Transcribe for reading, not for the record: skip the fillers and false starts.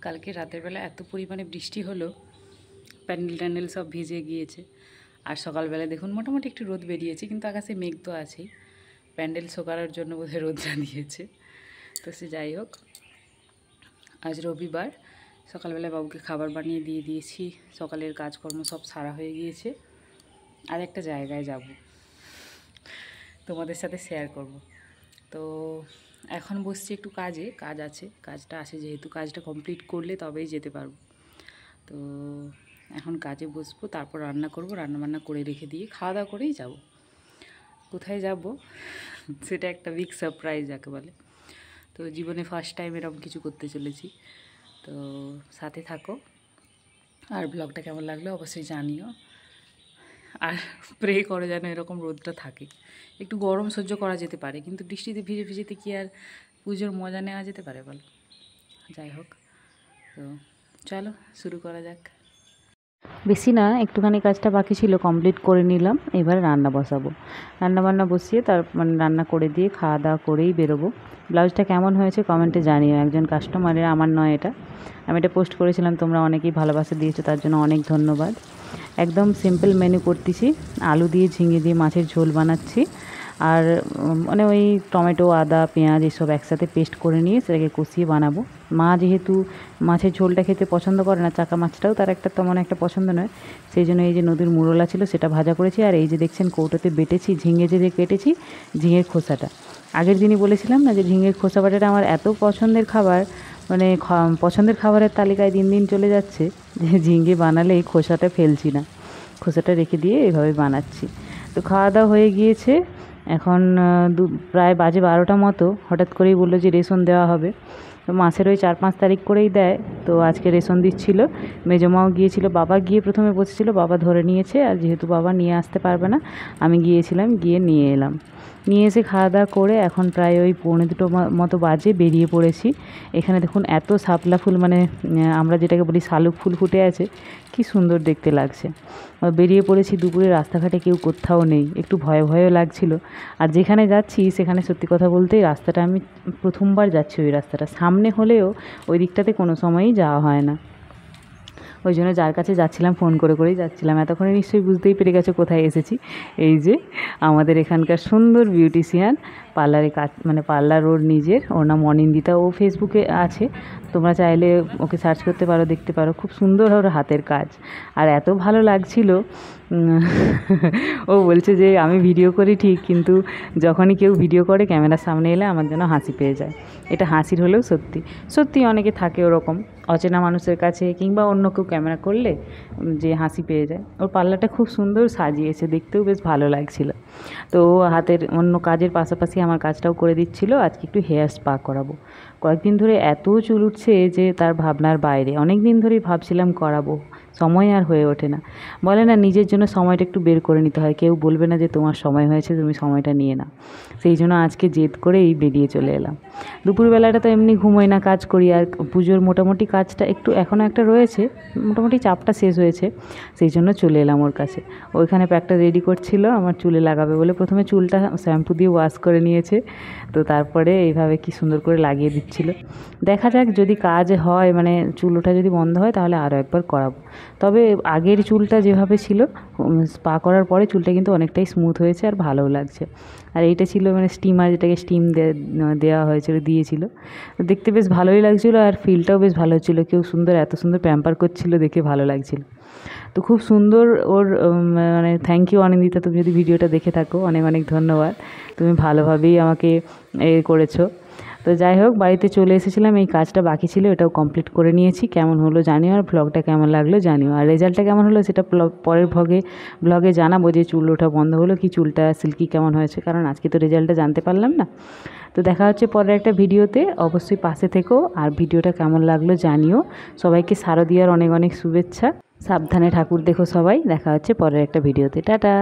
কালকে রাতের বেলা এত পরিমাণে বৃষ্টি হলো, প্যান্ডেল ট্যান্ডেল সব ভিজে গিয়েছে। আর সকালবেলা দেখুন মোটামুটি একটু রোদ বেরিয়েছে, কিন্তু আকাশে মেঘ তো আছেই। প্যান্ডেল শোকানোর জন্য বোধহয় রোদটা দিয়েছে। তো সে যাই হোক, আজ রবিবার সকালবেলা বাবুকে খাবার বানিয়ে দিয়ে দিয়েছি, সকালের কাজকর্ম সব সারা হয়ে গিয়েছে। আর একটা জায়গায় যাব, তোমাদের সাথে শেয়ার করব। তো এখন বসছি একটু কাজ আছে, কাজটা আছে যেহেতু, কাজটা কমপ্লিট করলে তবেই যেতে পারবো। তো এখন কাজে বসবো, তারপর রান্না করব, রান্নাবান্না করে রেখে দিয়ে খাওয়া দাওয়া করেই যাব। কোথায় যাব সেটা একটা বিগ সারপ্রাইজ যাকে বলে। তো জীবনে ফার্স্ট টাইম এরকম কিছু করতে চলেছি। তো সাথে থাকো, আর ব্লগটা কেমন লাগলো অবশ্যই জানিও। আর প্রে করো যেন এরকম রোদটা থাকে। একটু গরম সহ্য করা যেতে পারে, কিন্তু বৃষ্টিতে ভিজে ভিজেতে কি আর পুজোর মজা নেওয়া যেতে পারে বলো? যাই হোক, তো চলো শুরু করা যাক। বেশি না, একটুখানি কাজটা বাকি ছিল, কমপ্লিট করে নিলাম। এবার রান্না বসাবো, রান্নাবান্না বসিয়ে তার রান্না করে দিয়ে খাওয়া দাওয়া করেই বেরোবো। ব্লাউজটা কেমন হয়েছে কমেন্টে জানিও, একজন কাস্টমারের, আমার নয় এটা। আমি এটা পোস্ট করেছিলাম, তোমরা অনেকেই ভালোবাসা দিয়েছো, তার জন্য অনেক ধন্যবাদ। একদম সিম্পল মেনু করতেছি, আলু দিয়ে ঝিঙে দিয়ে মাছের ঝোল বানাচ্ছি। আর মানে ওই টমেটো, আদা, পেঁয়াজ এসব একসাথে পেস্ট করে নিয়ে সেটাকে কষিয়ে বানাবো। মা যেহেতু মাছের ঝোলটা খেতে পছন্দ করে না, চাকা মাছটাও তার একটা তেমন একটা পছন্দ নয়, সেই জন্য এই যে নদীর মুরলা ছিল সেটা ভাজা করেছি। আর এই যে দেখছেন কৌটোতে বেটেছি ঝিঙে, যে কেটেছি ঝিঙের খোসাটা। আগের দিনই বলেছিলাম না যে ঝিঙের খোসা বাটাটা আমার এত পছন্দের খাবার, মানে পছন্দের খাবারের তালিকায় দিন দিন চলে যাচ্ছে, যে ঝিঙে বানালেই খোসাটা ফেলছি না, খোসাটা রেখে দিয়ে এভাবে বানাচ্ছি। তো খাওয়া দাওয়া হয়ে গিয়েছে, এখন প্রায় বাজে 12টা মতো। হঠাৎ করেই বললো যে রেশন দেওয়া হবে। তো মাসের ওই 4-5 তারিখ করেই দেয়, তো আজকে রেশন দিচ্ছিলো। মেজমাও গিয়েছিল, বাবা গিয়ে প্রথমে বসেছিল, বাবা ধরে নিয়েছে। আর যেহেতু বাবা নিয়ে আসতে পারবে না, আমি গিয়েছিলাম, গিয়ে নিয়ে এলাম। নিয়ে এসে খাওয়া দাওয়া করে এখন প্রায় ওই 1:45 মতো বাজে, বেরিয়ে পড়েছি। এখানে দেখুন এত শাপলা ফুল, মানে আমরা যেটাকে বলি শালুক ফুল ফুটে আছে, কি সুন্দর দেখতে লাগছে। বেরিয়ে পড়েছি, দুপুরে রাস্তাঘাটে কেউ কোথাও নেই, একটু ভয় ভয়ও লাগছিল। আর যেখানে যাচ্ছি সেখানে সত্যি কথা বলতে রাস্তাটা আমি প্রথমবার যাচ্ছি, ওই রাস্তাটা সামনে হলেও ওই দিকটাতে কোনো সময়ই যাওয়া হয় না। ওই জন্য যার কাছে যাচ্ছিলাম ফোন করে করেই যাচ্ছিলাম। এতক্ষণে নিশ্চয়ই বুঝতেই পেরে গেছো কোথায় এসেছি। এই যে আমাদের এখানকার সুন্দর বিউটিশিয়ান, পার্লারে কাজ, মানে পার্লার ওর নিজের, ওর নাম অনিন্দিতা, ও ফেসবুকে আছে, তোমরা চাইলে ওকে সার্চ করতে পারো, দেখতে পারো, খুব সুন্দর ওর হাতের কাজ। আর এত ভালো লাগছিল, ও বলছে যে আমি ভিডিও করি ঠিক, কিন্তু যখনই কেউ ভিডিও করে ক্যামেরার সামনে এলে আমার যেন হাসি পেয়ে যায়। এটা হাসির হলেও সত্যি সত্যি অনেকে থাকে ওরকম, অচেনা মানুষের কাছে কিংবা অন্য কেউ ক্যামেরা করলে যে হাসি পেয়ে যায়। ওর পার্লারটা খুব সুন্দর সাজিয়েছে, দেখতেও বেশ ভালো লাগছিল। তো ও হাতের অন্য কাজের পাশাপাশি আমার কাজটাও করে দিচ্ছিল। আজকে একটু হেয়ার স্পা করাবো। কয়েকদিন ধরে এত চুল উঠছে যে তার ভাবনার বাইরে। অনেক দিন ধরেই ভাবছিলাম করাবো, সময় আর হয়ে ওঠে না। বলে না, নিজের জন্য সময়টা একটু বের করে নিতে হয়, কেউ বলবে না যে তোমার সময় হয়েছে, তুমি সময়টা নিয়ে নাও। সেই জন্য আজকে জেদ করেই বেরিয়ে চলে এলাম। দুপুরবেলাটা তো এমনি ঘুমোই না, কাজ করি। আর পুজোর মোটামুটি কাজটা একটু এখনও একটা রয়েছে, মোটামুটি চাপটা শেষ হয়েছে, সেই জন্য চলে এলাম ওর কাছে। ওইখানে প্যাকটা রেডি করছিল আমার চুলে লাগাবে বলে। প্রথমে চুলটা শ্যাম্পু দিয়ে ওয়াশ করে নিয়েছে, তো তারপরে এইভাবে কি সুন্দর করে লাগিয়ে দিচ্ছিল। দেখা যাক যদি কাজ হয়, মানে চুল ওঠা যদি বন্ধ হয় তাহলে আরও একবার করাবো। তবে আগের চুলটা যেভাবে ছিল, স্পা করার পরে চুলটা কিন্তু অনেকটাই স্মুথ হয়েছে আর ভালোও লাগছে। আর এইটা ছিল মানে স্টিমার, যেটাকে স্টিম দেওয়া হয়েছিল, দিয়েছিল, দেখতে বেশ ভালোই লাগছিলো। আর ফিলটাও বেশ ভালো হচ্ছিলো, কেউ সুন্দর এত সুন্দর প্যাম্পার করছিল, দেখে ভালো লাগছিল। তো খুব সুন্দর ওর, মানে থ্যাংক ইউ অনিন্দিতা, তুমি যদি ভিডিওটা দেখে থাকো অনেক অনেক ধন্যবাদ, তুমি ভালোভাবেই আমাকে করেছো। তো যাই হোক, বাড়িতে চলে এসেছিলাম, এই কাজটা বাকি ছিল, এটাও কমপ্লিট করে নিয়েছি। কেমন হলো জানিও, আর ব্লগটা কেমন লাগলো জানিও, আর রেজাল্টটা কেমন হলো সেটা পরের ব্লগে জানাবো, যে চুল ওঠা বন্ধ হলো কি, চুলটা সিল্কি কেমন হয়েছে, কারণ আজকে তো রেজাল্টটা জানতে পারলাম না। তো দেখা হচ্ছে পরের একটা ভিডিওতে, অবশ্যই পাশে থেকো, আর ভিডিওটা কেমন লাগলো জানিও। সবাইকে শারদীয়ার অনেক অনেক শুভেচ্ছা। সাবধানে ঠাকুর দেখো সবাই। দেখা হচ্ছে পরের একটা ভিডিওতে। টাটা।